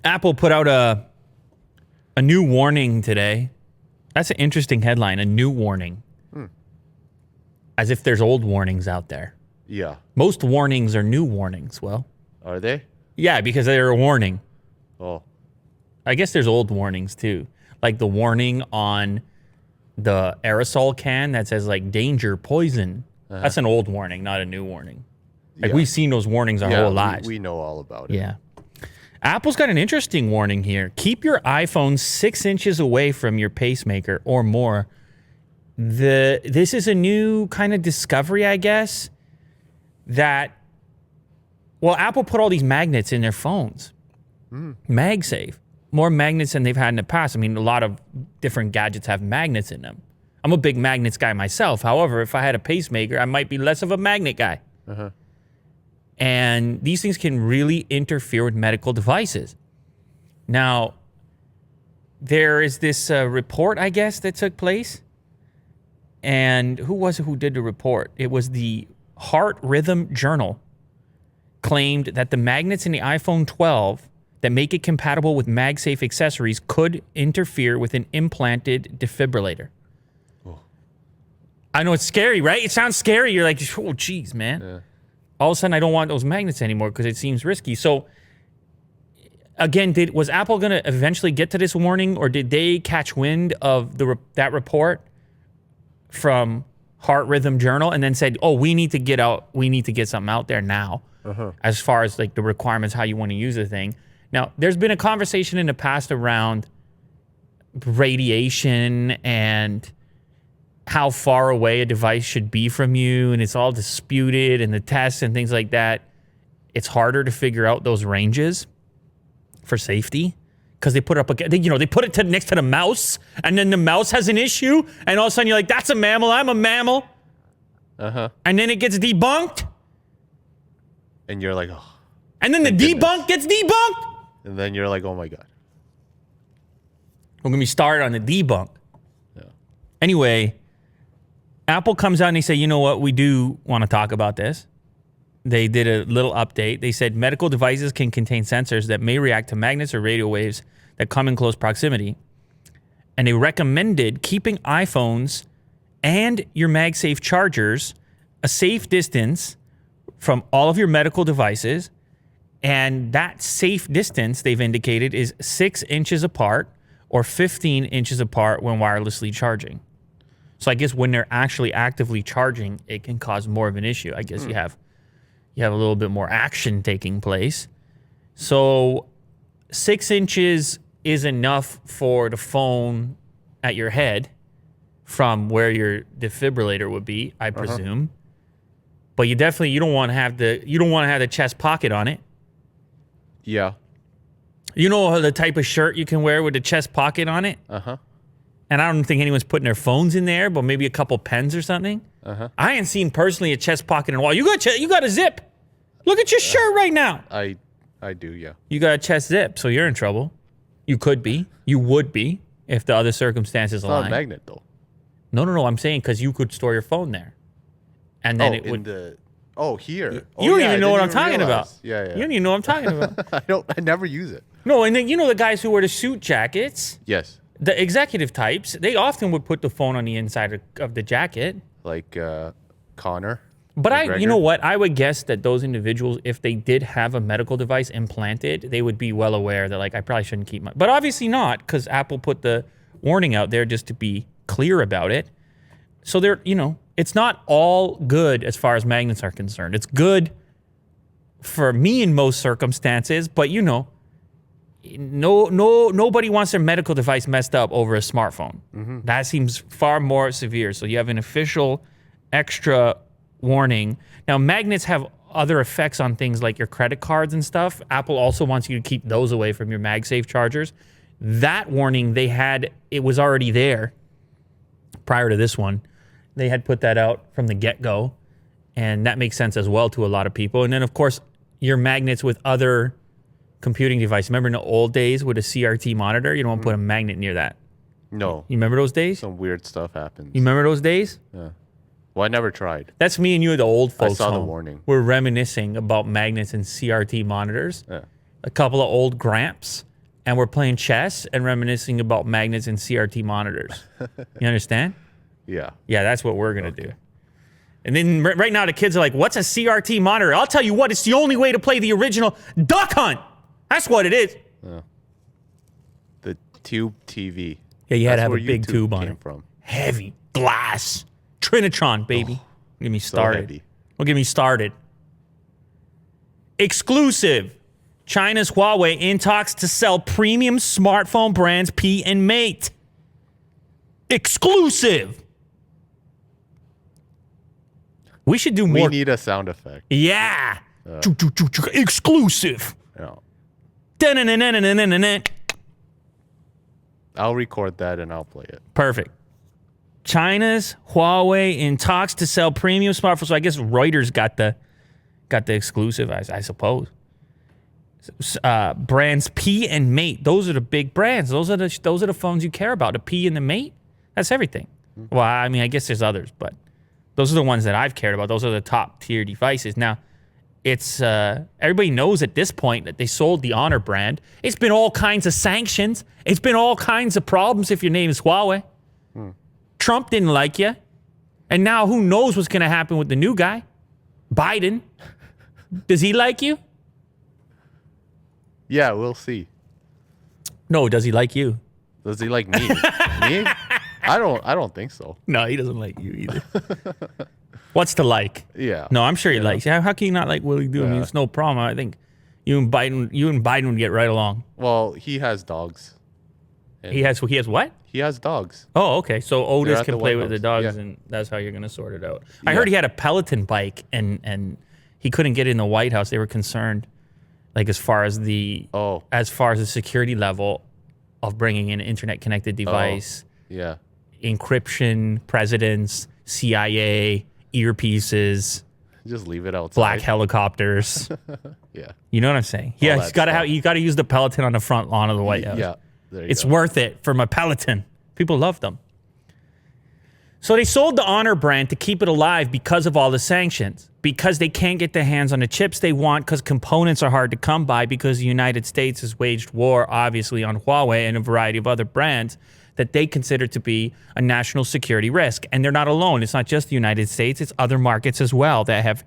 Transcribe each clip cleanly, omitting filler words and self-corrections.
Apple put out a new warning today. That's an interesting headline, a new warning. As if there's old warnings out there. Yeah. Most warnings are new warnings, Will. Are they? Yeah, because they're a warning. Oh. I guess there's old warnings, too. Like the warning on the aerosol can that says, like, danger, poison. That's an old warning, not a new warning. Like, we've seen those warnings our whole lives. We know all about it. Yeah. Apple's got an interesting warning here. Keep your iPhone 6 inches away from your pacemaker or more. This is a new kind of discovery, I guess, that, well, Apple put all these magnets in their phones. MagSafe. More magnets than they've had in the past. I mean, a lot of different gadgets have magnets in them. I'm a big magnets guy myself. However, if I had a pacemaker, I might be less of a magnet guy. And these things can really interfere with medical devices. Now, there is this report, I guess, that took place. And who was it who did the report? It was the Heart Rhythm Journal. Claimed that the magnets in the iPhone 12 that make it compatible with MagSafe accessories could interfere with an implanted defibrillator. I know it's scary, right? It sounds scary. You're like, oh, geez, man. Yeah. All of a sudden, I don't want those magnets anymore because it seems risky. So, again, was Apple going to eventually get to this warning, or did they catch wind of that report from Heart Rhythm Journal and then said, oh, we need to get something out there now as far as like the requirements, how you want to use the thing. Now, there's been a conversation in the past around radiation and how far away a device should be from you, and it's all disputed, and the tests and things like that. It's harder to figure out those ranges for safety because they put they put it next to the mouse, and then the mouse has an issue, and all of a sudden you're like, that's a mammal, I'm a mammal. And then it gets debunked. And you're like, oh. And then the debunk gets debunked. And then you're like, oh my God. We're going to be started on the debunk. Yeah. Anyway, Apple comes out and they say, you know what, we do want to talk about this. They did a little update. They said medical devices can contain sensors that may react to magnets or radio waves that come in close proximity. And they recommended keeping iPhones and your MagSafe chargers a safe distance from all of your medical devices. And that safe distance, they've indicated, is 6 inches apart or 15 inches apart when wirelessly charging. So I guess when they're actually actively charging, it can cause more of an issue. I guess you have a little bit more action taking place. So 6 inches is enough for the phone at your head from where your defibrillator would be, I presume. But you don't want to have the chest pocket on it. Yeah. You know the type of shirt you can wear with a chest pocket on it? And I don't think anyone's putting their phones in there, but maybe a couple pens or something. I ain't seen personally a chest pocket in a while. You got a zip. Look at your shirt right now. I do, yeah. You got a chest zip, so you're in trouble. You could be. You would be if the other circumstances align. It's not a magnet, though. No. I'm saying because you could store your phone there. And then it would... here. You don't even know what I'm talking about. Yeah. You don't even know what I'm talking about. I never use it. No, and then you know the guys who wear the suit jackets? Yes. The executive types, they often would put the phone on the inside of the jacket. Like Connor. But you know what? I would guess that those individuals, if they did have a medical device implanted, they would be well aware that, like, I probably shouldn't keep my... But obviously not, because Apple put the warning out there just to be clear about it. So they're, it's not all good as far as magnets are concerned. It's good for me in most circumstances, but nobody wants their medical device messed up over a smartphone. That seems far more severe. So you have an official extra warning. Now, magnets have other effects on things like your credit cards and stuff. Apple also wants you to keep those away from your MagSafe chargers. That warning it was already there prior to this one. They had put that out from the get-go, and that makes sense as well to a lot of people. And then, of course, your magnets with other computing devices. Remember in the old days with a CRT monitor, you don't want to put a magnet near that. No. You remember those days? Some weird stuff happens. You remember those days? Yeah. Well, I never tried. That's me and you, the old folks. I saw the warning. We're reminiscing about magnets and CRT monitors. Yeah. A couple of old Gramps and we're playing chess and reminiscing about magnets and CRT monitors. You understand? Yeah. Yeah, that's what we're going to do. And then right now the kids are like, what's a CRT monitor? I'll tell you what, it's the only way to play the original Duck Hunt. That's what it is. The tube TV. Yeah, you had That's to have a where big YouTube tube on came it. From. Heavy glass. Trinitron, baby. Get me started. heavy. Well, get me started. Exclusive. China's Huawei in talks to sell premium smartphone brands P and Mate. Exclusive. We should do more. We need a sound effect. Yeah. Exclusive. Yeah. Dun-dun-dun-dun-dun-dun-dun. I'll record that and I'll play it. Perfect. China's Huawei in talks to sell premium smartphones. So I guess Reuters got the exclusive, I suppose. Brands P and Mate. Those are the big brands. Those are the phones you care about. The P and the Mate. That's everything. Well, I mean, I guess there's others, but those are the ones that I've cared about. Those are the top tier devices. Now, it's everybody knows at this point that they sold the Honor brand. It's been all kinds of sanctions. It's been all kinds of problems if your name is Huawei. Trump didn't like you. And now who knows what's going to happen with the new guy? Biden. Does he like you? Yeah, we'll see. No, does he like you? Does he like me? Me? I don't think so. No, he doesn't like you either. What's to like? Yeah. No, I'm sure he likes you. How can you not like Willie Doo? I mean, it's no problem. I think you and Biden would get right along. Well, he has dogs. He has what? He has dogs. Oh, okay. So Otis at can the play White with the House. dogs, Yeah. and that's how you're going to sort it out. I heard he had a Peloton bike, and he couldn't get in the White House. They were concerned, like as far as the security level of bringing in an internet connected device, Yeah. encryption, presidents, CIA, earpieces, Just leave it outside. black helicopters. Yeah. You know what I'm saying? Yeah, that you got to use the Peloton on the front lawn of the White House. Yeah. There you It's go. worth it for my Peloton. People love them. So they sold the Honor brand to keep it alive because of all the sanctions, because they can't get their hands on the chips they want, because components are hard to come by, because the United States has waged war, obviously, on Huawei and a variety of other brands that they consider to be a national security risk. And they're not alone. It's not just the United States. It's other markets as well that have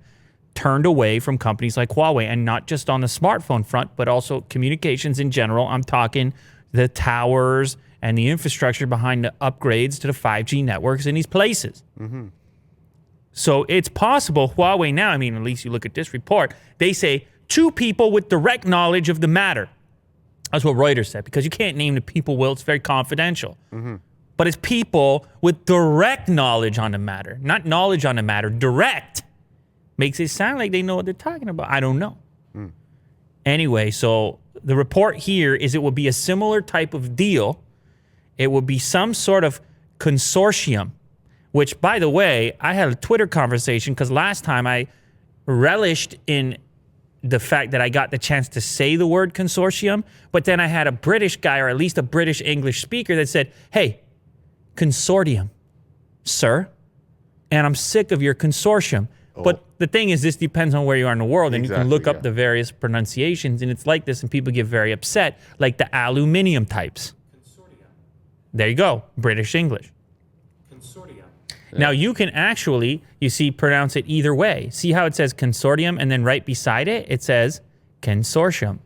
turned away from companies like Huawei, and not just on the smartphone front, but also communications in general. I'm talking the towers and the infrastructure behind the upgrades to the 5G networks in these places. So it's possible Huawei now, I mean, at least you look at this report, they say 2 people with direct knowledge of the matter. That's what Reuters said, because you can't name the people, Will. It's very confidential. But it's people with direct knowledge on the matter, not knowledge on the matter, direct. Makes it sound like they know what they're talking about. I don't know. Anyway, so the report here is it would be a similar type of deal. It would be some sort of consortium, which, by the way, I had a Twitter conversation because last time I relished in the fact that I got the chance to say the word consortium, but then I had a British guy, or at least a British English speaker, that said, hey, consortium, sir, and I'm sick of your consortium. But the thing is, this depends on where you are in the world, and you can look up the various pronunciations, and it's like this, and people get very upset, like the aluminium types. Consortium. There you go, British English. Consortium. Now, you can actually, you see, pronounce it either way. See how it says consortium, and then right beside it, it says consortium.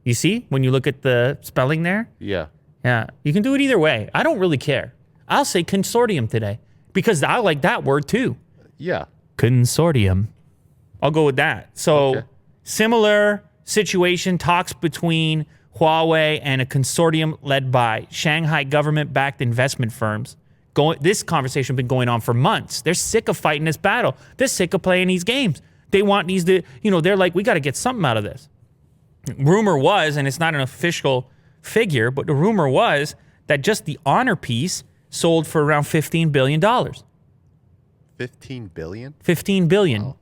You see, when you look at the spelling there? Yeah. Yeah, you can do it either way. I don't really care. I'll say consortium today, because I like that word too. Yeah. Consortium. I'll go with that. So similar situation, talks between Huawei and a consortium led by Shanghai government-backed investment firms. This conversation has been going on for months. They're sick of fighting this battle. They're sick of playing these games. They want these to, they're like, we got to get something out of this. Rumor was, and it's not an official figure, but the rumor was that just the Honor piece sold for around $15 billion. 15 billion? 15 billion. Wow.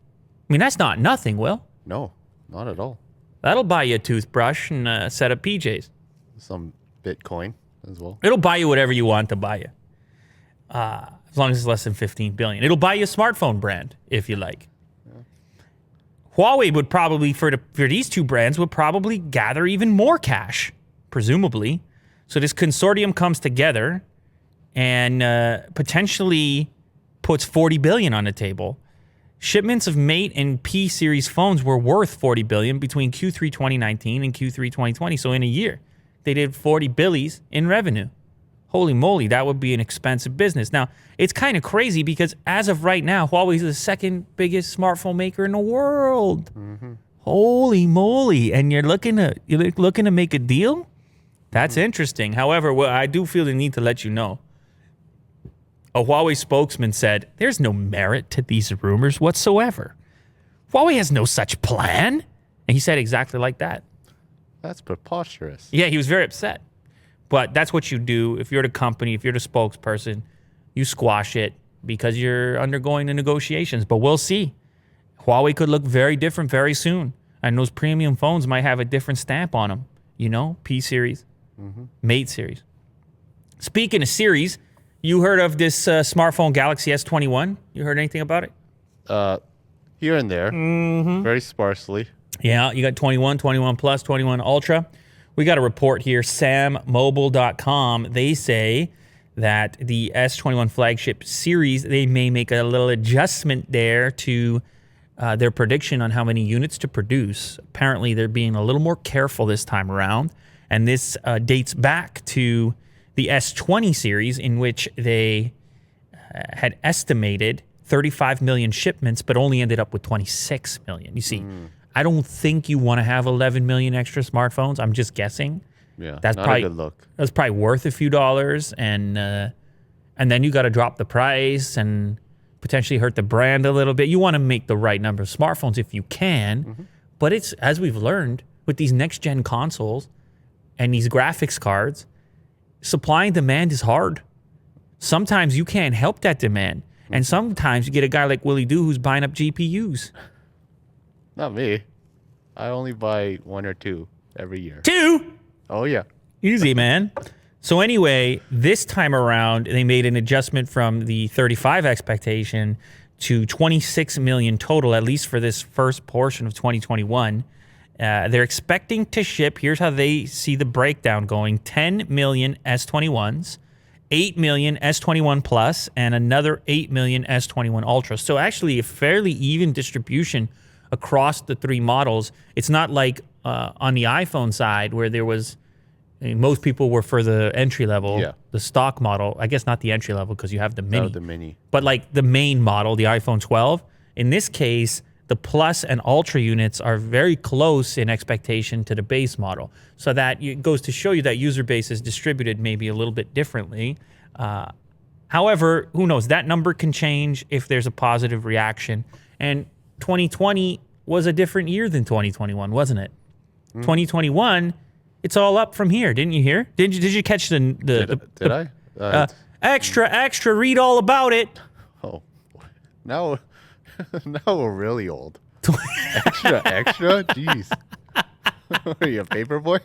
I mean, that's not nothing, Will. No, not at all. That'll buy you a toothbrush and a set of PJs. Some Bitcoin as well. It'll buy you whatever you want to buy you. As long as it's less than 15 billion. It'll buy you a smartphone brand, if you like. Yeah. Huawei would probably, for these two brands, would probably gather even more cash, presumably. So this consortium comes together and potentially puts $40 billion on the table. Shipments of Mate and P series phones were worth $40 billion between Q3 2019 and Q3 2020. So in a year, they did 40 billies in revenue. Holy moly, that would be an expensive business. Now, it's kind of crazy because as of right now, Huawei is the second biggest smartphone maker in the world. Mm-hmm. Holy moly! And you're looking to make a deal? That's interesting. However, I do feel the need to let you know. A Huawei spokesman said, "There's no merit to these rumors whatsoever. Huawei has no such plan." And he said exactly like that. That's preposterous. Yeah, he was very upset. But that's what you do. If you're the company, if you're the spokesperson, you squash it because you're undergoing the negotiations. But we'll see. Huawei could look very different very soon. And those premium phones might have a different stamp on them. You know, P series, Mate series. Speaking of series, you heard of this smartphone Galaxy S21? You heard anything about it? Here and there. Very sparsely. Yeah, you got 21, 21 Plus, 21 Ultra. We got a report here, sammobile.com. They say that the S21 flagship series, they may make a little adjustment there to their prediction on how many units to produce. Apparently, they're being a little more careful this time around. And this dates back to the S20 series, in which they had estimated 35 million shipments, but only ended up with 26 million. You see, I don't think you want to have 11 million extra smartphones. I'm just guessing. Yeah, that's not probably a good look. That's probably worth a few dollars, and then you got to drop the price and potentially hurt the brand a little bit. You want to make the right number of smartphones if you can, but it's, as we've learned with these next gen consoles and these graphics cards, supply and demand is hard. Sometimes you can't help that demand, and sometimes you get a guy like Willie Doo who's buying up GPUs. Not me. I only buy 1 or 2 every year. 2? Oh, yeah. Easy, man. So anyway, this time around, they made an adjustment from the 35 expectation to 26 million total, at least for this first portion of 2021. They're expecting to ship, here's how they see the breakdown going, 10 million S21s, 8 million S21 Plus, and another 8 million S21 Ultra. So actually a fairly even distribution across the 3 models. It's not like on the iPhone side where there was, most people were for the entry level, the stock model. I guess not the entry level because you have the mini. Oh, the mini. But like the main model, the iPhone 12. In this case, the Plus and Ultra units are very close in expectation to the base model. So that it goes to show you that user base is distributed maybe a little bit differently. However, who knows? That number can change if there's a positive reaction. And 2020 was a different year than 2021, wasn't it? 2021, it's all up from here. Didn't you hear? Did you catch Did I? Extra, read all about it. Oh, now we're really old. extra? Jeez. Are you a paper boy?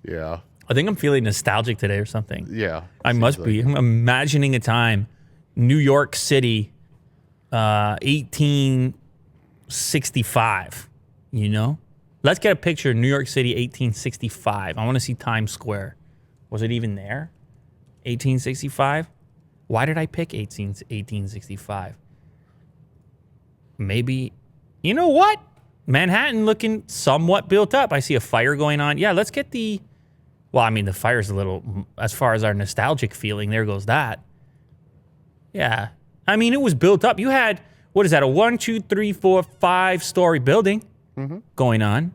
Yeah. I think I'm feeling nostalgic today or something. Yeah. I must be. I'm imagining a time, New York City, 1865, you know? Let's get a picture of New York City, 1865. I want to see Times Square. Was it even there? 1865? Why did I pick 1865? Maybe, you know what? Manhattan looking somewhat built up. I see a fire going on. Yeah, let's get the, well, I mean, the fire's a little, as far as our nostalgic feeling, there goes that. Yeah. I mean, it was built up. You had, what is that, a 1, 2, 3, 4, 5-story building going on.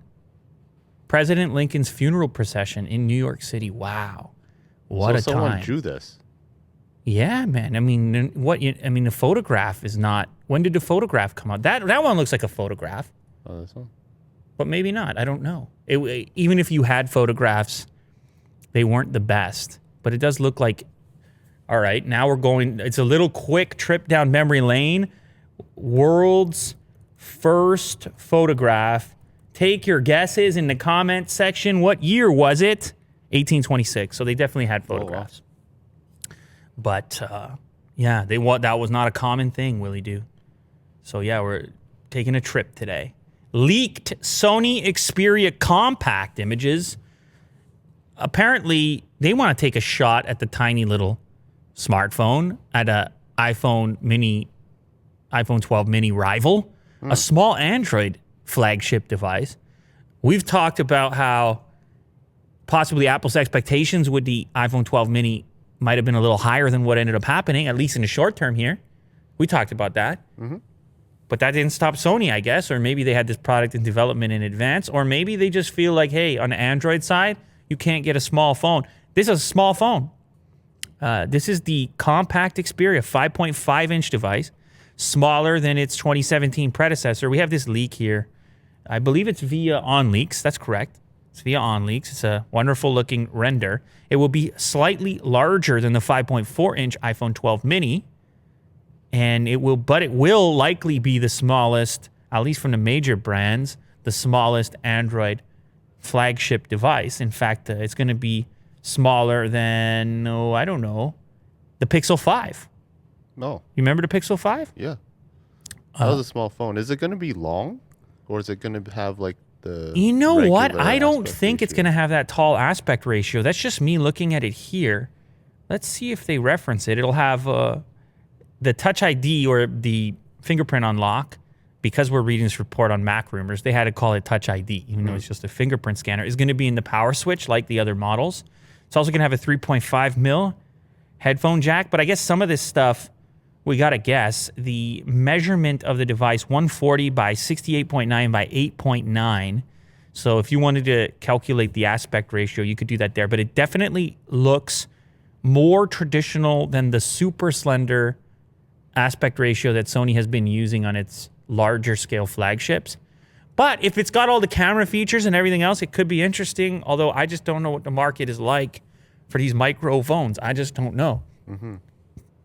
President Lincoln's funeral procession in New York City. Wow. What a time. Someone drew this. Yeah, man. I mean, the photograph is not, when did the photograph come out? That one looks like a photograph. Oh, this one? But maybe not. I don't know. Even if you had photographs, they weren't the best. But it does look like, all right, now we're going, it's a little quick trip down memory lane. World's first photograph. Take your guesses in the comment section. What year was it? 1826. So they definitely had photographs. Oh, wow. But yeah, that was not a common thing, Willie Doo. So yeah, we're taking a trip today. leaked Sony Xperia compact images. Apparently, they want to take a shot at the tiny little smartphone, at a iPhone 12 mini rival, a small Android flagship device. We've talked about how possibly Apple's expectations with the iPhone 12 mini might have been a little higher than what ended up happening, at least in the short term here. We talked about that. But that didn't stop Sony, I guess, or maybe they had this product in development in advance, or maybe they just feel like, hey, on the Android side, you can't get a small phone. This is a small phone. This is the compact Xperia 5.5-inch device, smaller than its 2017 predecessor. We have this leak here. I believe it's via OnLeaks. That's correct. It's via OnLeaks. It's a wonderful-looking render. It will be slightly larger than the 5.4-inch iPhone 12 mini, and it will likely be the smallest, at least from the major brands, the smallest Android flagship device. In fact, it's going to be smaller than, I don't know, the Pixel 5. No. You remember the Pixel 5? Yeah. That was a small phone. Is it going to be long? Or is it going to have like the... You know what? regular I don't aspect think it's ratio? going to have that tall aspect ratio. That's just me looking at it here. Let's see if they reference it. It'll have the Touch ID or the fingerprint unlock. Because we're reading this report on Mac Rumors, they had to call it Touch ID, even though it's just a fingerprint scanner. It's going to be in the power switch like the other models. It's also going to have a 3.5 mil headphone jack. But I guess some of this stuff, we got to guess. The measurement of the device, 140 by 68.9 by 8.9. So if you wanted to calculate the aspect ratio, you could do that there. But it definitely looks more traditional than the super slender aspect ratio that Sony has been using on its larger scale flagships. But if it's got all the camera features and everything else, it could be interesting. Although I just don't know what the market is like for these microphones. I just don't know.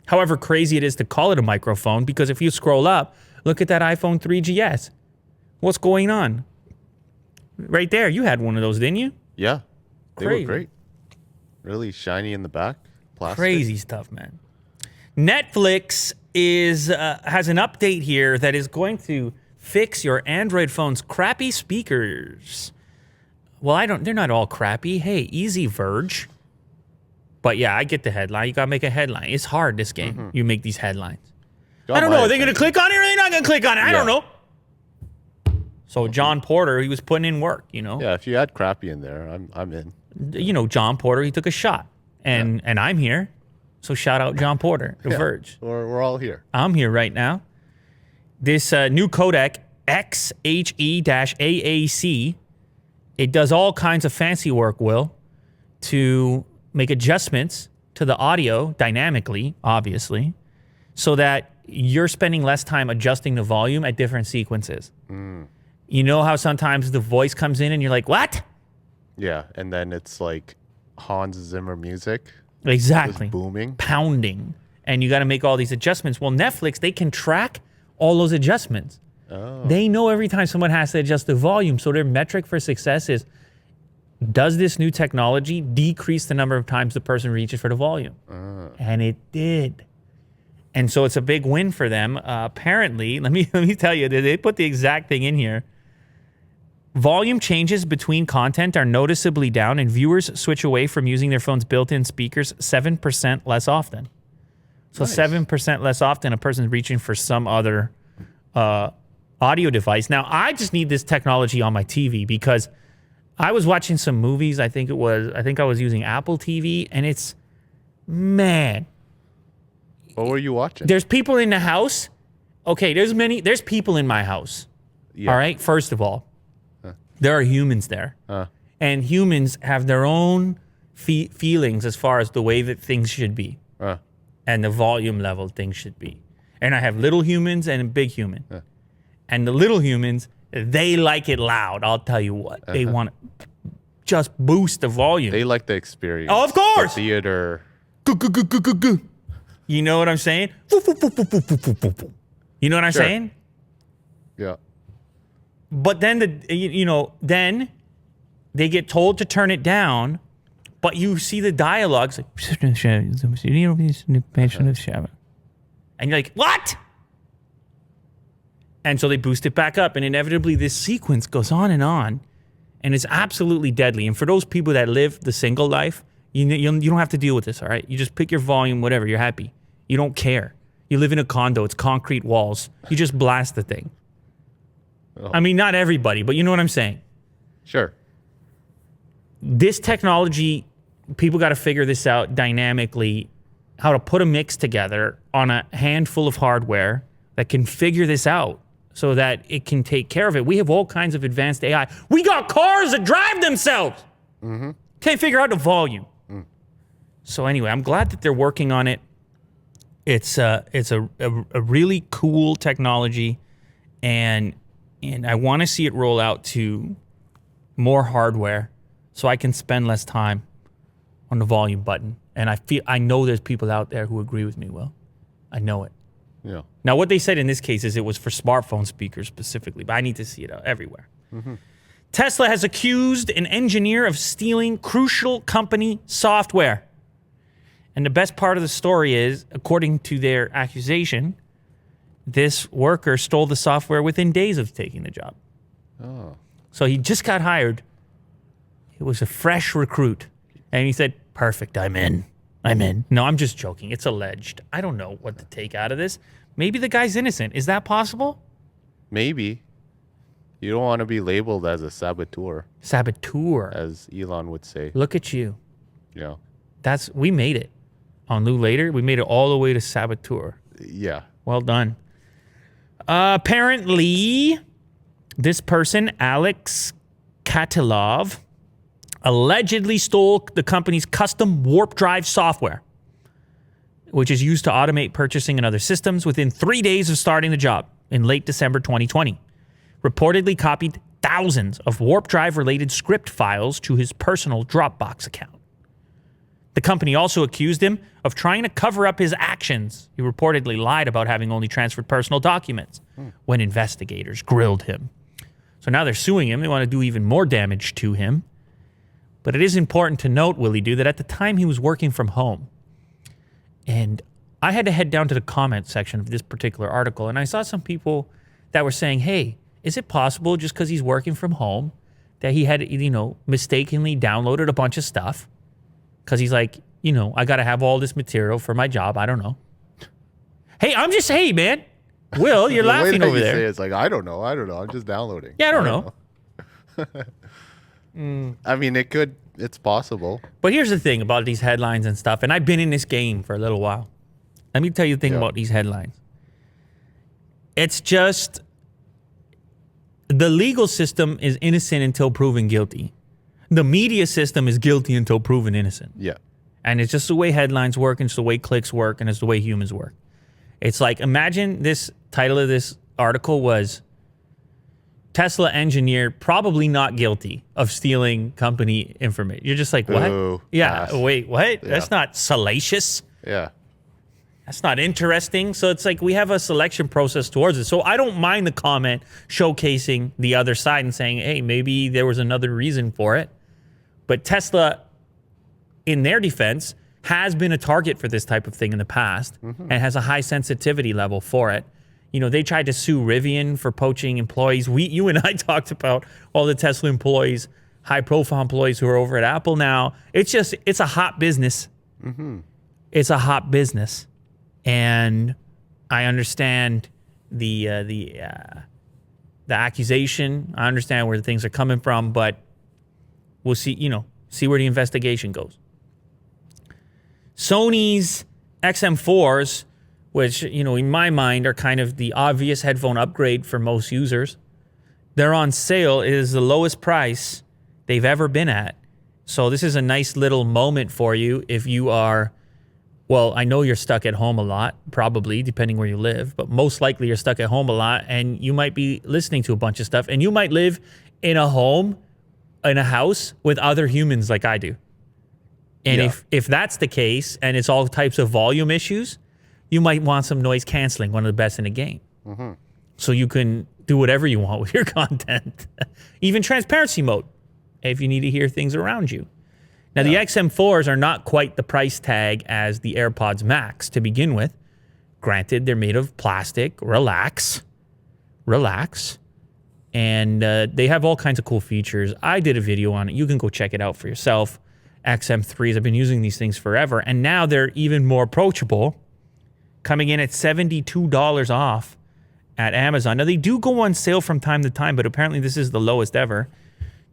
However crazy it is to call it a microphone, because if you scroll up, look at that iPhone 3GS. What's going on? Right there, you had one of those, didn't you? Yeah. They Crazy. were great. Really shiny in the back. Plastic. Crazy stuff, man. Netflix has an update here that is going to fix your Android phone's crappy speakers. Well, they're not all crappy. Hey, easy, Verge. But yeah, I get the headline. You gotta make a headline. It's hard, this game. You make these headlines. I don't know. Are they gonna click on it or are they not gonna click on it? I don't know. So John Porter, he was putting in work, you know. Yeah, if you add crappy in there, I'm in. You know, John Porter, he took a shot. And I'm here. So shout out John Porter, The Verge. We're all here. I'm here right now. This new codec, XHE-AAC, it does all kinds of fancy work, Will, to make adjustments to the audio dynamically, obviously, so that you're spending less time adjusting the volume at different sequences. You know how sometimes the voice comes in and you're like, what? Yeah, and then it's like Hans Zimmer music. Exactly. Just booming. Pounding. And you got to make all these adjustments. Well, Netflix, they can track all those adjustments. Oh. They know every time someone has to adjust the volume. So their metric for success is, does this new technology decrease the number of times the person reaches for the volume? And it did. And so it's a big win for them. Apparently, let me tell you, they put the exact thing in here. Volume changes between content are noticeably down, and viewers switch away from using their phone's built-in speakers 7% less often. So Nice. 7% less often a person's reaching for some other audio device. Now, I just need this technology on my TV because I was watching some movies. I think I was using Apple TV, and it's, man. What were you watching? There's people in the house. Okay, there's people in my house. Yeah. All right, first of all. There are humans there. And humans have their own feelings as far as the way that things should be. And the volume level things should be. And I have little humans and a big human. And the little humans, they like it loud. I'll tell you what. They want to just boost the volume. They like the experience. Oh, of course. The theater. You know what I'm saying? You know what I'm saying? Yeah. But then then they get told to turn it down, but you see the dialogues like, and you're like, what? And so they boost it back up. And inevitably, this sequence goes on. And it's absolutely deadly. And for those people that live the single life, you don't have to deal with this, all right? You just pick your volume, whatever. You're happy. You don't care. You live in a condo. It's concrete walls. You just blast the thing. Oh. I mean, not everybody, but you know what I'm saying. Sure. This technology, people got to figure this out dynamically, how to put a mix together on a handful of hardware that can figure this out so that it can take care of it. We have all kinds of advanced AI. We got cars that drive themselves. Mm-hmm. Can't figure out the volume. Mm. So anyway, I'm glad that they're working on it. It's a really cool technology, and I want to see it roll out to more hardware so I can spend less time on the volume button. And I know there's people out there who agree with me, Will. I know it. Yeah. Now, what they said in this case is it was for smartphone speakers specifically, but I need to see it everywhere. Mm-hmm. Tesla has accused an engineer of stealing crucial company software. And the best part of the story is, according to their accusation, this worker stole the software within days of taking the job. Oh. So he just got hired. It was a fresh recruit. And he said, perfect, I'm in. No, I'm just joking. It's alleged. I don't know what to take out of this. Maybe the guy's innocent. Is that possible? Maybe. You don't want to be labeled as a saboteur. Saboteur. As Elon would say. Look at you. Yeah. We made it. On Lou Later, we made it all the way to saboteur. Yeah. Well done. Apparently, this person, Alex Katilov, allegedly stole the company's custom warp drive software, which is used to automate purchasing and other systems, within 3 days of starting the job in late December 2020. Reportedly copied thousands of warp drive-related script files to his personal Dropbox account. The company also accused him of trying to cover up his actions. He reportedly lied about having only transferred personal documents when investigators grilled him. So now they're suing him. They want to do even more damage to him. But it is important to note, Willie Doo, that at the time he was working from home. And I had to head down to the comment section of this particular article, and I saw some people that were saying, hey, is it possible just because he's working from home that he had, mistakenly downloaded a bunch of stuff? Because he's like, I got to have all this material for my job. I don't know. Hey, man. Will, you're laughing over there. It's like, I don't know. I'm just downloading. Yeah, I don't know. I mean, it's possible. But here's the thing about these headlines and stuff, and I've been in this game for a little while. Let me tell you the thing about these headlines. It's just the legal system is innocent until proven guilty. The media system is guilty until proven innocent. Yeah. And it's just the way headlines work, and it's the way clicks work, and it's the way humans work. It's like, imagine this title of this article was Tesla engineer probably not guilty of stealing company information. You're just like, what? Ooh, yeah, gosh. Wait, what? Yeah. That's not salacious. Yeah. That's not interesting. So it's like we have a selection process towards it. So I don't mind the comment showcasing the other side and saying, hey, maybe there was another reason for it. But Tesla, in their defense, has been a target for this type of thing in the past and has a high sensitivity level for it. They tried to sue Rivian for poaching employees. You and I talked about all the Tesla employees, high-profile employees who are over at Apple now. It's a hot business. Mm-hmm. It's a hot business. And I understand the accusation. I understand where the things are coming from, but we'll see, see where the investigation goes. Sony's XM4s, which, in my mind are kind of the obvious headphone upgrade for most users, they're on sale. It is the lowest price they've ever been at. So this is a nice little moment for you if you are, well, I know you're stuck at home a lot, probably, depending where you live, but most likely you're stuck at home a lot, and you might be listening to a bunch of stuff, and you might live in a home, in a house with other humans like I do. And if that's the case, and it's all types of volume issues, you might want some noise canceling, one of the best in the game. Mm-hmm. So you can do whatever you want with your content. Even transparency mode, if you need to hear things around you. Now, the XM4s are not quite the price tag as the AirPods Max to begin with. Granted, they're made of plastic, relax. relax. And they have all kinds of cool features. I did a video on it. You can go check it out for yourself. XM3s, I've been using these things forever. And now they're even more approachable, coming in at $72 off at Amazon. Now, they do go on sale from time to time, but apparently this is the lowest ever.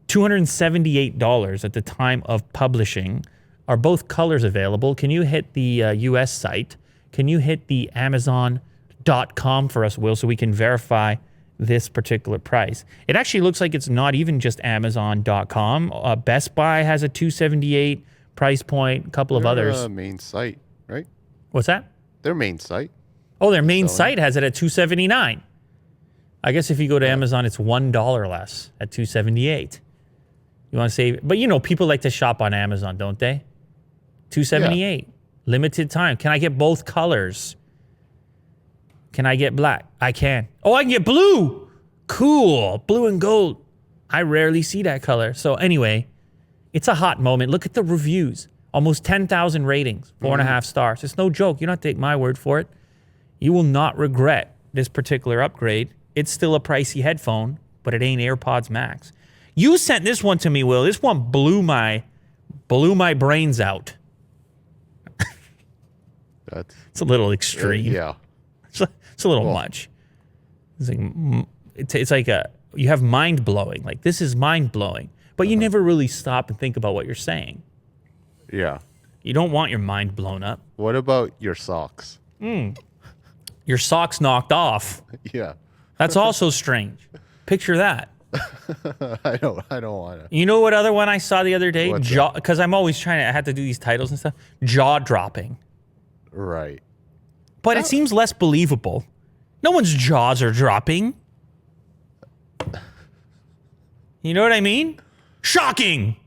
$278 at the time of publishing. Are both colors available? Can you hit the US site? Can you hit the Amazon.com for us, Will, so we can verify this particular price? It actually looks like it's not even just Amazon.com. Best Buy has a $278 price point, a couple of others. Their main site, right? What's that? Their main site. Oh, their main site has it at $279. I guess if you go to Amazon, it's $1 less at $278. You want to save, but you know, people like to shop on Amazon, don't they? $278, limited time. Can I get both colors? Can I get black? I can. Oh, I can get blue. Cool, blue and gold. I rarely see that color. So anyway, it's a hot moment. Look at the reviews. Almost 10,000 ratings, 4.5 stars. It's no joke. You don't take my word for it. You will not regret this particular upgrade. It's still a pricey headphone, but it ain't AirPods Max. You sent this one to me, Will. This one blew my brains out. It's a little extreme. Yeah. It's a little much. It's like you have mind blowing. Like, this is mind blowing, but you never really stop and think about what you're saying. Yeah. You don't want your mind blown up. What about your socks? Your socks knocked off. Yeah. That's also strange. Picture that. I don't want to. You know what other one I saw the other day? What's Because I'm always I had to do these titles and stuff. Jaw dropping. Right. But it seems less believable. No one's jaws are dropping. You know what I mean? Shocking.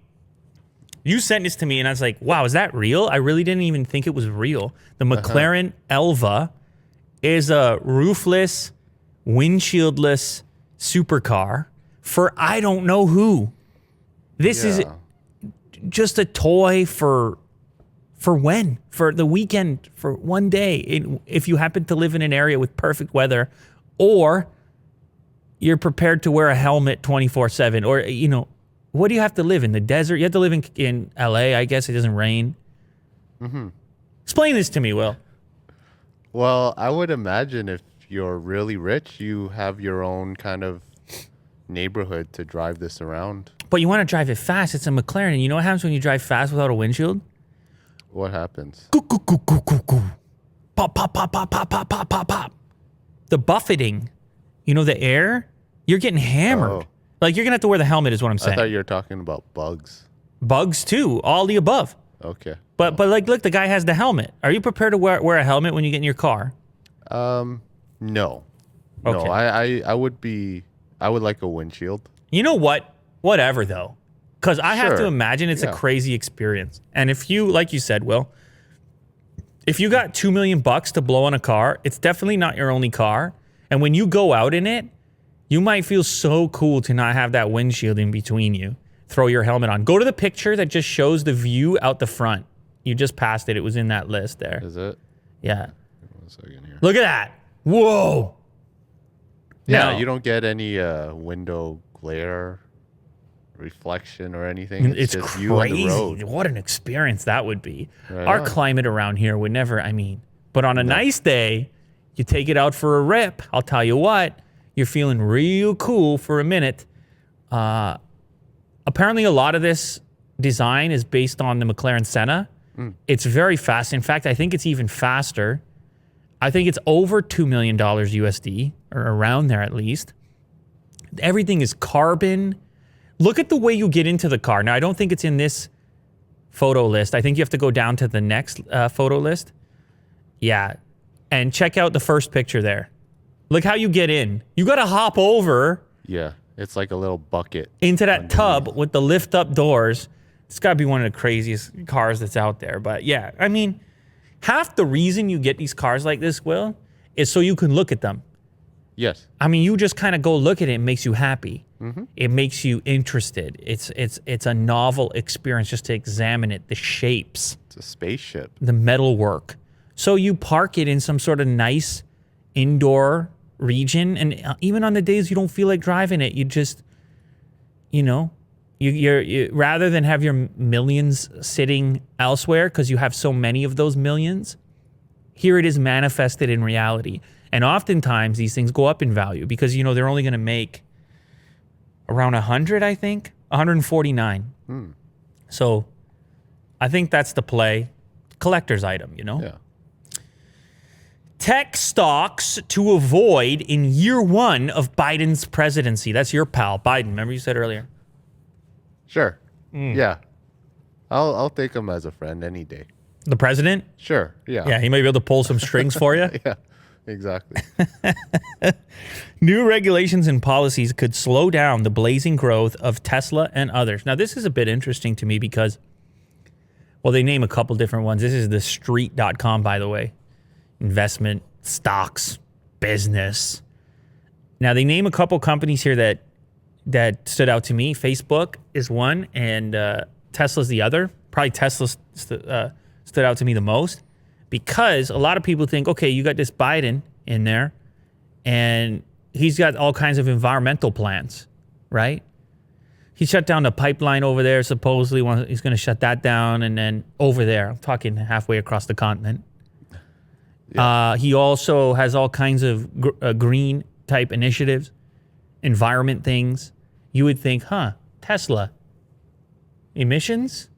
You sent this to me and I was like, wow, is that real? I really didn't even think it was real. The McLaren Elva is a roofless, windshieldless supercar for I don't know who. This is just a toy for when? For the weekend, for one day. If you happen to live in an area with perfect weather, or you're prepared to wear a helmet 24/7, or, you know, what do you have to live in? The desert? You have to live in LA, I guess. It doesn't rain. Explain this to me, Will. Well, I would imagine if you're really rich, you have your own kind of neighborhood to drive this around. But you want to drive it fast. It's a McLaren. And you know what happens when you drive fast without a windshield? What happens? Goo, goo, goo, goo, goo, goo. Pop, pop, pop, pop, pop, pop, pop, pop, pop. The buffeting, you know, the air, you're getting hammered. Oh. Like, you're going to have to wear the helmet is what I'm saying. I thought you were talking about bugs. Bugs, too. All the above. Okay. But like, look, the guy has the helmet. Are you prepared to wear a helmet when you get in your car? No. Okay. No, I would like a windshield. You know what? Whatever, though. Because I have to Sure. imagine it's a crazy experience. And if you, like you said, Will, if you got $2 million to blow on a car, it's definitely not your only car. And when you go out in it, you might feel so cool to not have that windshield in between you. Throw your helmet on. Go to the picture that just shows the view out the front. You just passed it. It was in that list there. Is it? Yeah. 1 second here. Look at that. Whoa. Yeah, No. you don't get any window glare, reflection, or anything. It's just crazy. you on the road. What an experience that would be. Right Our on. climate around here would never, but on a nice day, you take it out for a rip. I'll tell you what, you're feeling real cool for a minute. Apparently, a lot of this design is based on the McLaren Senna. It's very fast. In fact, I think it's even faster. I think it's over $2 million USD, or around there at least. Everything is carbon. Look at the way you get into the car. Now, I don't think it's in this photo list. I think you have to go down to the next photo list. Yeah. And check out the first picture there. Look how you get in. You got to hop over Yeah, it's like a little bucket. into that tub with the lift up doors. It's got to be one of the craziest cars that's out there. But yeah, half the reason you get these cars like this, Will, is so you can look at them. Yes. You just kind of go look at it. It makes you happy. It makes you interested. It's a novel experience just to examine it, the shapes, It's a spaceship. the metal work. So you park it in some sort of nice indoor region, and even on the days you don't feel like driving it, you just, you know, you rather than have your millions sitting elsewhere because you have so many of those millions, here it is manifested in reality. And oftentimes these things go up in value because, you know, they're only going to make around 100, I think, 149. So I think that's the play. Collector's item, you know? Yeah. Tech stocks to avoid in year one of Biden's presidency. That's your pal, Biden. Remember you said earlier? Sure. Yeah. I'll take him as a friend any day. The president? Sure. Yeah. Yeah, he might be able to pull some strings for you. Yeah. Exactly. New regulations and policies could slow down the blazing growth of Tesla and others. Now, this is a bit interesting to me because, well, they name a couple different ones. This is the street.com, by the way. Investment, stocks, business. Now, they name a couple companies here that stood out to me. Facebook is one, and Tesla's the other. Probably Tesla stood out to me the most because a lot of people think, okay, you got this Biden in there, and he's got all kinds of environmental plans, right? He shut down the pipeline over there, supposedly. He's going to shut that down, and then over there, I'm talking halfway across the continent. Yeah. He also has all kinds of green type initiatives, environment things. You would think, Tesla, emissions?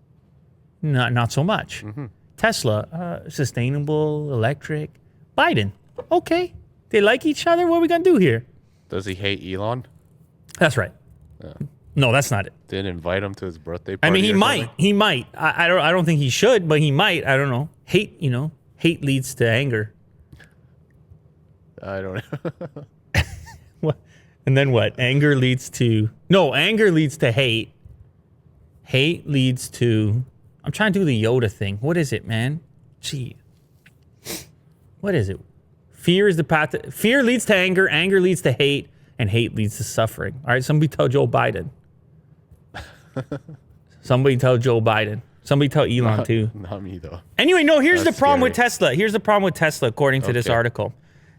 Not so much. Tesla, sustainable, electric. Biden, okay. They like each other. What are we going to do here? Does he hate Elon? That's right. Yeah. No, that's not it. Didn't invite him to his birthday party. I mean, he might. He might. I don't think he should, but he might. I don't know. Hate, you know. Hate leads to anger. I don't know. What? And then what? Anger leads to... No, anger leads to hate. Hate leads to... I'm trying to do the Yoda thing. What is it, man? Gee. What is it? Fear is the path... Fear leads to anger. Anger leads to hate. And hate leads to suffering. All right, somebody tell Joe Biden. Somebody tell Joe Biden. Somebody tell Elon, too. Not me, though. Anyway, no, here's That's the problem scary. with Tesla. Here's the problem with Tesla, according to this article.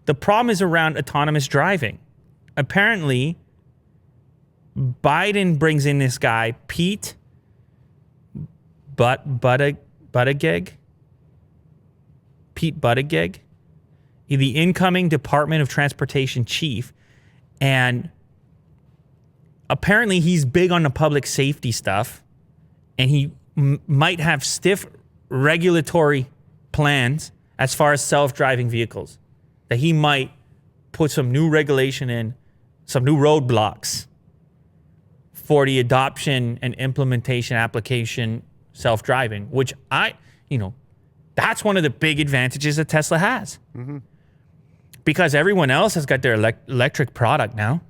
The problem is around autonomous driving. Apparently, Biden brings in this guy, Pete Buttigieg. Pete Buttigieg, the incoming Department of Transportation chief. And apparently he's big on the public safety stuff. And he might have stiff regulatory plans as far as self-driving vehicles. That he might put some new regulation in, some new roadblocks for the adoption and implementation application self-driving, which that's one of the big advantages that Tesla has. Because everyone else has got their electric product now,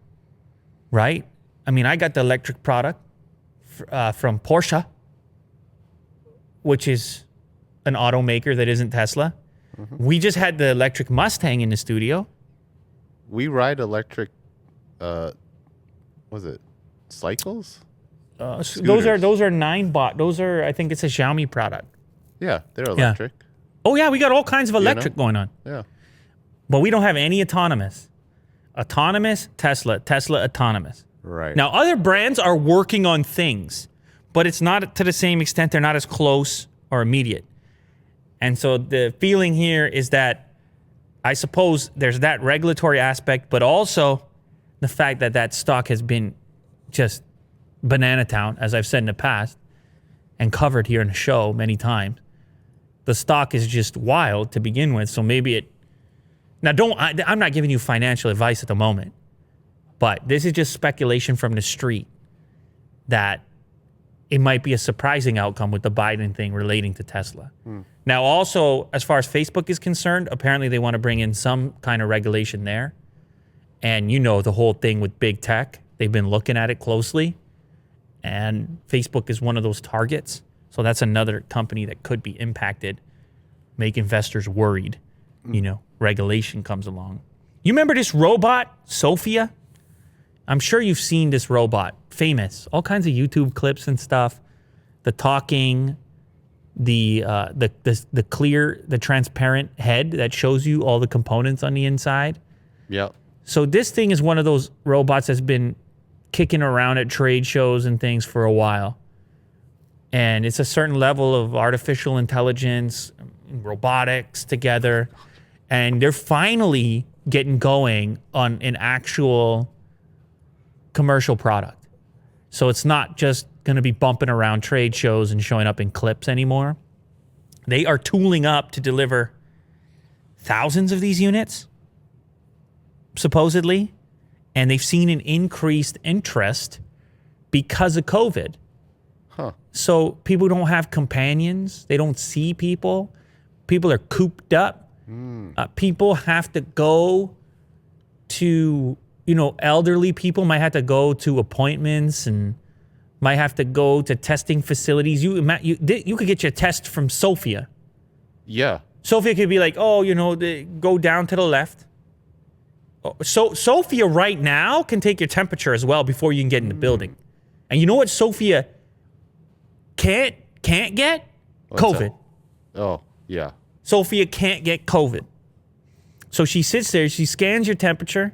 right? I mean, I got the electric product from Porsche, which is an automaker that isn't Tesla. We just had the electric Mustang in the studio. We ride electric, was it cycles? Those are 9-bot. Those are, I think it's a Xiaomi product. Yeah, they're electric. Oh yeah, we got all kinds of electric going on. Yeah. But we don't have any autonomous. Autonomous, Tesla autonomous. Right. Now, other brands are working on things, but it's not to the same extent. They're not as close or immediate. And so the feeling here is that I suppose there's that regulatory aspect, but also the fact that that stock has been just banana town, as I've said in the past, and covered here in the show many times. The stock is just wild to begin with, so maybe it... Now, I'm not giving you financial advice at the moment, but this is just speculation from the street that it might be a surprising outcome with the Biden thing relating to Tesla. Now, also, as far as Facebook is concerned, apparently they want to bring in some kind of regulation there. And you know the whole thing with big tech. They've been looking at it closely. And Facebook is one of those targets. So that's another company that could be impacted, make investors worried. Regulation comes along. You remember this robot, Sophia? I'm sure you've seen this robot. Famous. All kinds of YouTube clips and stuff. The talking, the clear, the transparent head that shows you all the components on the inside. Yep. So this thing is one of those robots that's been kicking around at trade shows and things for a while. And it's a certain level of artificial intelligence, robotics together. And they're finally getting going on an actual commercial product. So it's not just going to be bumping around trade shows and showing up in clips anymore. They are tooling up to deliver thousands of these units, supposedly. And they've seen an increased interest because of COVID. Huh. So people don't have companions. They don't see people. People are cooped up. People have to go to, elderly people might have to go to appointments and might have to go to testing facilities. You could get your test from Sophia. Yeah. Sophia could be like, go down to the left. So Sophia right now can take your temperature as well before you can get in the building. And you know what Sophia can't get? What's COVID. that? Oh, yeah. Sophia can't get COVID. So she sits there, she scans your temperature,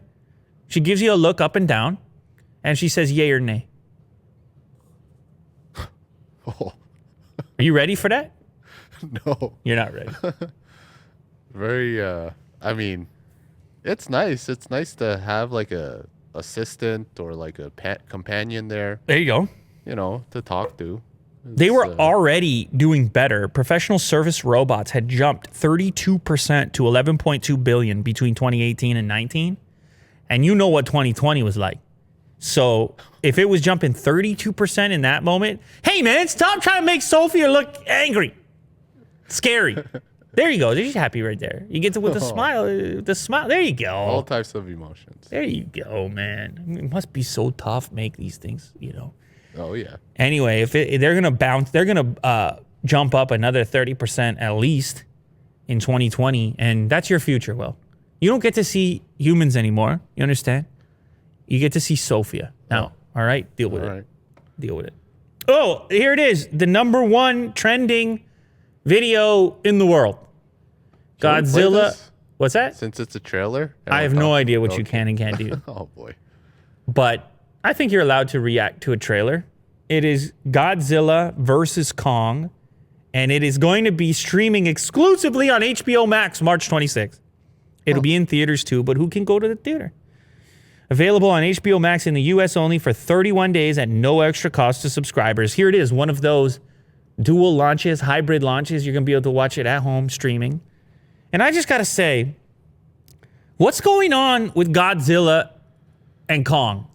she gives you a look up and down, and she says yay or nay. Oh. Are you ready for that? No. You're not ready. Very, I mean, it's nice. It's nice to have like a assistant or like a companion there, There you go. to talk to. They were already doing better. Professional service robots had jumped 32% to 11.2 billion between 2018 and 19. And you know what 2020 was like. So if it was jumping 32% in that moment, hey man, stop trying to make Sophia look angry, scary. There you go. She's happy right there. You get to with a smile. The smile. There you go. All types of emotions. There you go, man. It must be so tough make these things, Oh yeah. Anyway, if they're gonna bounce, they're gonna jump up another 30% at least in 2020, and that's your future. Well, you don't get to see humans anymore. You understand? You get to see Sophia now. All right, deal with it. Deal with it. Oh, here it is. The #1 trending video in the world. Can we play Godzilla. this? What's that? Since it's a trailer. and I we're have no talking- idea what you Okay. can and can't do. Oh boy. But I think you're allowed to react to a trailer. It is Godzilla versus Kong, and it is going to be streaming exclusively on HBO Max March 26th. It'll be in theaters too, but who can go to the theater? Available on HBO Max in the US only for 31 days at no extra cost to subscribers. Here it is, one of those dual launches, hybrid launches. You're going to be able to watch it at home streaming. And I just got to say, what's going on with Godzilla and Kong?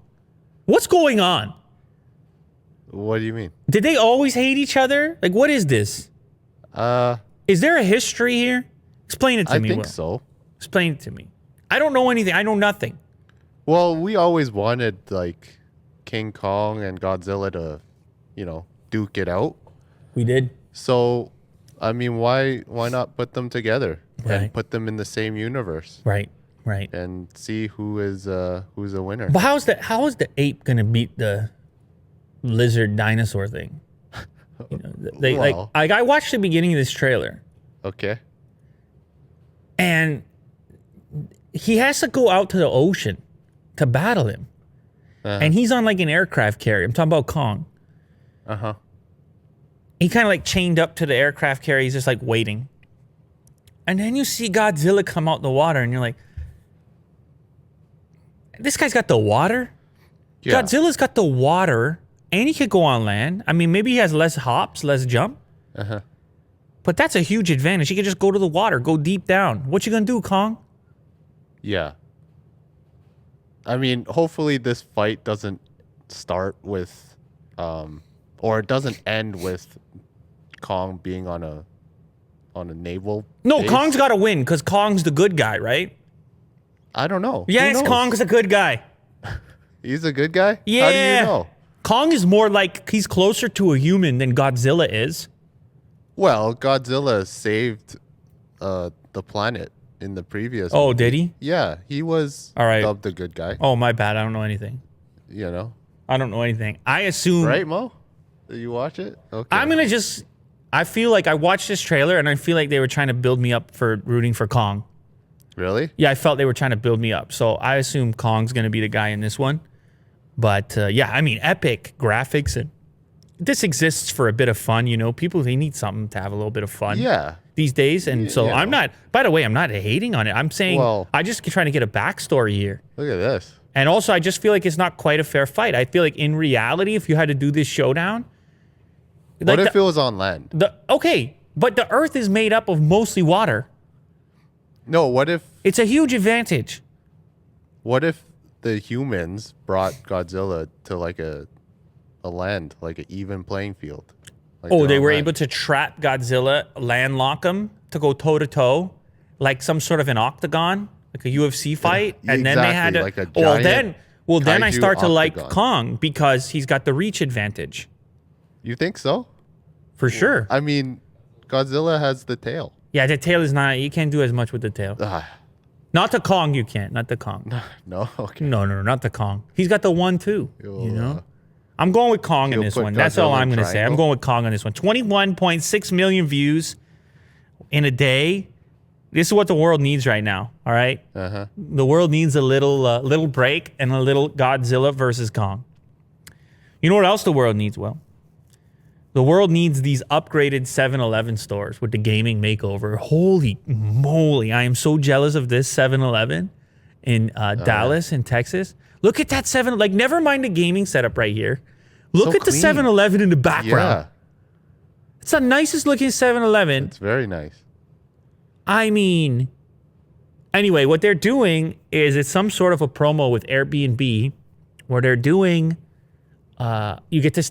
What's going on? What do you mean? Did they always hate each other? Like, what is this? Is there a history here? Explain it to me. I think Will. so. Explain it to me. I don't know anything. I know nothing. Well, we always wanted like King Kong and Godzilla to, duke it out. We did. So, I mean, why not put them together Right. and put them in the same universe Right. and see who's a winner? But how is the ape gonna beat the lizard dinosaur thing? They Well. I watched the beginning of this trailer, Okay. and he has to go out to the ocean to battle him, and he's on like an aircraft carrier. I'm talking about Kong. Uh-huh. He kind of like chained up to the aircraft carrier. He's just like waiting. And then you see Godzilla come out the water and you're like, this guy's got the water? Yeah. Godzilla's got the water and he could go on land. I mean, maybe he has less hops, less jump. Uh-huh. But that's a huge advantage. He could just go to the water, go deep down. What you gonna do, Kong? Yeah. I mean, hopefully this fight doesn't start with, or it doesn't end with Kong being on a naval No, base. Kong's got to win because Kong's the good guy, right? I don't know. Who Yes, knows? Kong's a good guy. He's a good guy? Yeah. How do you know? Kong is more like, he's closer to a human than Godzilla is. Well, Godzilla saved the planet in the previous Oh, movie. did he? Yeah, he was All right. dubbed the good guy. Oh, my bad. I don't know anything. I don't know anything. I assume. Right, Mo? Did you watch it? Okay. I'm going to I feel like I watched this trailer and I feel like they were trying to build me up for rooting for Kong. Really? Yeah, I felt they were trying to build me up. So I assume Kong's going to be the guy in this one. But yeah, I mean, epic graphics. And this exists for a bit of fun, you know. People, they need something to have a little bit of fun these days. And so I'm not, by the way, I'm not hating on it. I'm saying I just trying to get a backstory here. Look at this. And also, I just feel like it's not quite a fair fight. I feel like in reality, if you had to do this showdown. What if it was on land? Okay, but the Earth is made up of mostly water. No, what if... It's a huge advantage. What if the humans brought Godzilla to like a land, like an even playing field? Like they were able to trap Godzilla, landlock him to go toe-to-toe, like some sort of an octagon, like a UFC fight, and then they had to... Like a giant then I start to like octagon. Kong because he's got the reach advantage. You think so? For sure. I mean, Godzilla has the tail. Yeah, the tail is not... You can't do as much with the tail. Not the Kong, you can't. Not the Kong. No? Okay. No, not the Kong. He's got the 1-2, you know? I'm going with Kong in this one. That's all I'm going to say. I'm going with Kong on this one. 21.6 million views in a day. This is what the world needs right now, all right? The world needs a little break and a little Godzilla versus Kong. You know what else the world needs, Will? The world needs these upgraded 7-Eleven stores with the gaming makeover. Holy moly, I am so jealous of this 7-Eleven in Dallas in Texas. Look at that 7, like never mind the gaming setup right here. Look at the 7-Eleven in the background. Yeah. It's the nicest looking 7-Eleven. It's very nice. I mean, anyway, what they're doing is it's some sort of a promo with Airbnb where they're doing... you get to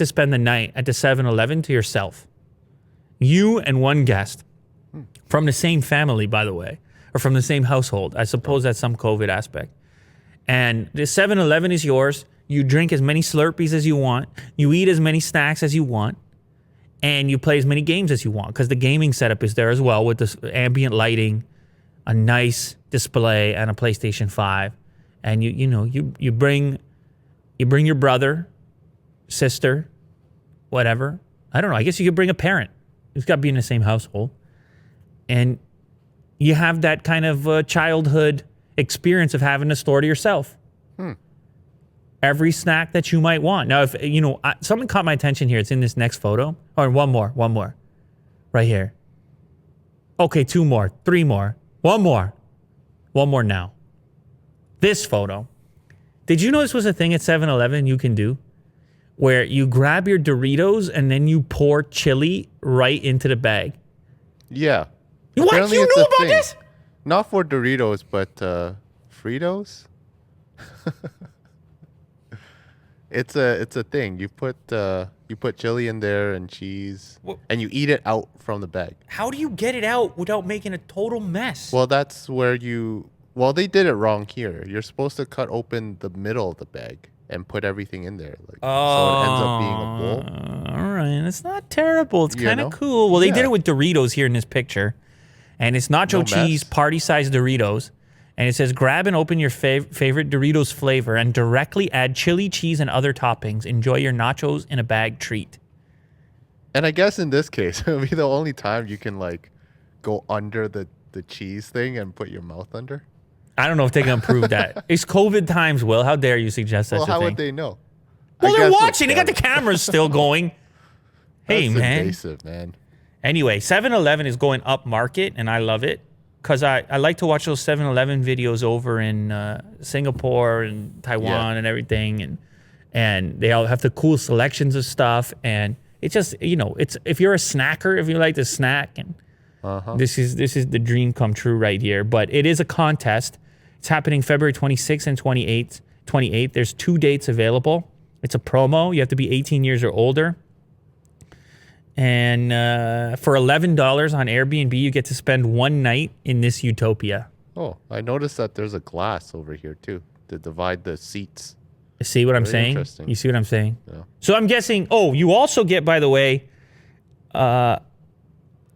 spend the night at the 7-Eleven to yourself. You and one guest from the same family, by the way, or from the same household. I suppose that's some COVID aspect. And the 7-Eleven is yours. You drink as many Slurpees as you want. You eat as many snacks as you want. And you play as many games as you want because the gaming setup is there as well with this ambient lighting, a nice display, and a PlayStation 5. And you bring your brother, sister, whatever. I don't know. I guess you could bring a parent. It's got to be in the same household. And you have that kind of childhood experience of having a store to yourself. Every snack that you might want. Now, if something caught my attention here. It's in this next photo. Or one more. Right here. Okay, 2 more. 3 more. 1 more. 1 more now. This photo. Did you know this was a thing at 7-Eleven you can do? Where you grab your Doritos and then you pour chili right into the bag. Yeah. What? Apparently You it's know a about thing. this? Not for Doritos, but Fritos? It's a thing. You put chili in there and cheese, and you eat it out from the bag. How do you get it out without making a total mess? Well, that's where you... Well, they did it wrong here. You're supposed to cut open the middle of the bag and put everything in there. So it ends up being a bowl. All right. It's not terrible. It's kind of cool. Well, they did it with Doritos here in this picture. And it's nacho cheese, party-sized Doritos. And it says, grab and open your favorite Doritos flavor and directly add chili, cheese, and other toppings. Enjoy your nachos in a bag treat. And I guess in this case, it'll be the only time you can, go under the cheese thing and put your mouth under. I don't know if they can improve that. It's COVID times, Will. How dare you suggest such a thing? Well, how would they know? Well, they're watching. They got the cameras still going. Hey, That's man. invasive, man. Anyway, 7-Eleven is going up market, and I love it. Because I like to watch those 7-Eleven videos over in Singapore and Taiwan and everything. And they all have the cool selections of stuff. And it's just, it's if you're a snacker, if you like to snack, and this is the dream come true right here. But it is a contest. It's happening February 26th and 28th. There's 2 dates available. It's a promo. You have to be 18 years or older. And for $11 on Airbnb, you get to spend 1 night in this utopia. Oh, I noticed that there's a glass over here, too, to divide the seats. See what I'm saying? Interesting. You see what I'm saying? Yeah. So I'm guessing, you also get, by the way,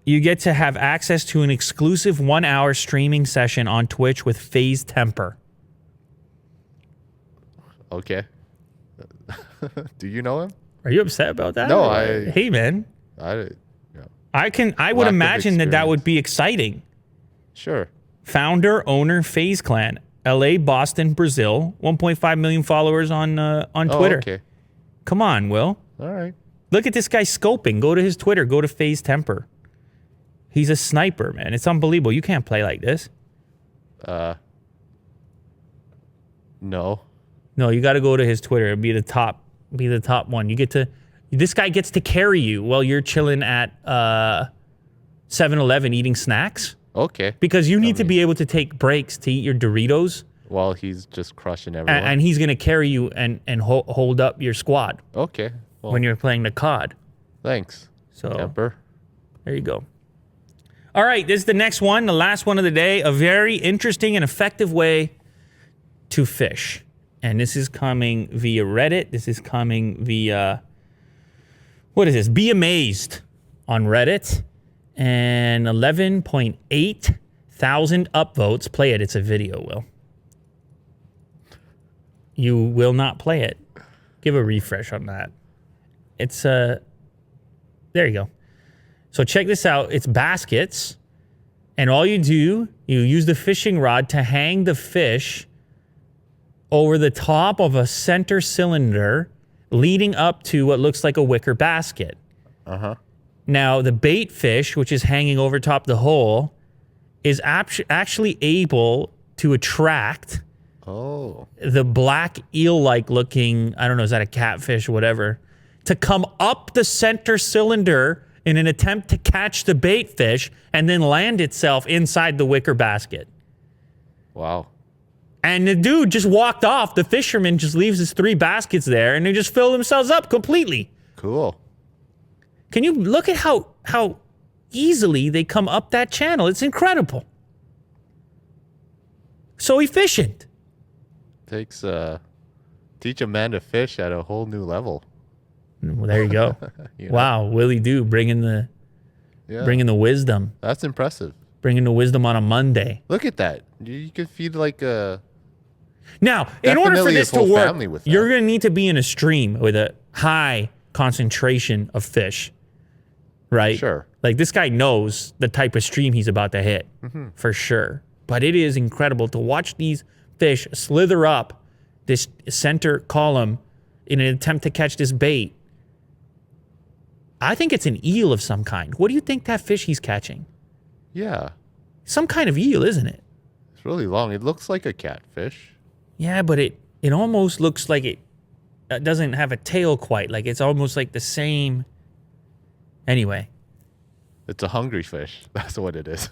you get to have access to an exclusive 1-hour streaming session on Twitch with FaZe Temper. Okay. Do you know him? Are you upset about that? No, Hey, man. I would imagine that would be exciting. Sure. Founder, owner, FaZe Clan. LA, Boston, Brazil. 1.5 million followers on Twitter. Okay. Come on, Will. All right. Look at this guy scoping. Go to his Twitter. Go to FaZe Temper. He's a sniper, man. It's unbelievable. You can't play like this. No. No, you got to go to his Twitter. Be the top one. This guy gets to carry you while you're chilling at 7-Eleven eating snacks. Okay. Because you need to be able to take breaks to eat your Doritos. While he's just crushing everyone. And he's going to carry you and hold up your squad. Okay. Well, when you're playing the COD. Thanks. So Temper. There you go. All right, this is the next one, the last one of the day. A very interesting and effective way to fish. And this is coming via Reddit. This is coming via, what is this? Be Amazed on Reddit. And 11.8 thousand upvotes. Play it. It's a video, Will. You will not play it. Give a refresh on that. It's, there you go. So check this out. It's baskets. And all you do, you use the fishing rod to hang the fish over the top of a center cylinder leading up to what looks like a wicker basket. Uh-huh. Now, the bait fish, which is hanging over top the hole, is actually able to attract the black eel-like looking, I don't know, is that a catfish or whatever, to come up the center cylinder in an attempt to catch the bait fish and then land itself inside the wicker basket. Wow. And the dude just walked off. The fisherman just leaves his 3 baskets there and they just fill themselves up completely. Cool. Can you look at how easily they come up that channel? It's incredible. So efficient. Takes teach a man to fish at a whole new level. Well, there you go. Wow, Willie Doo bringing the wisdom. That's impressive. Bringing the wisdom on a Monday. Look at that. You could feed like a. Now, in order for this to work, you're that. going to need to be in a stream with a high concentration of fish, right? Sure. Like this guy knows the type of stream he's about to hit, for sure. But it is incredible to watch these fish slither up this center column in an attempt to catch this bait. I think it's an eel of some kind. What do you think that fish he's catching? Yeah. Some kind of eel, isn't it? It's really long. It looks like a catfish. Yeah, but it almost looks like it doesn't have a tail quite. Like it's almost like the same. Anyway. It's a hungry fish. That's what it is.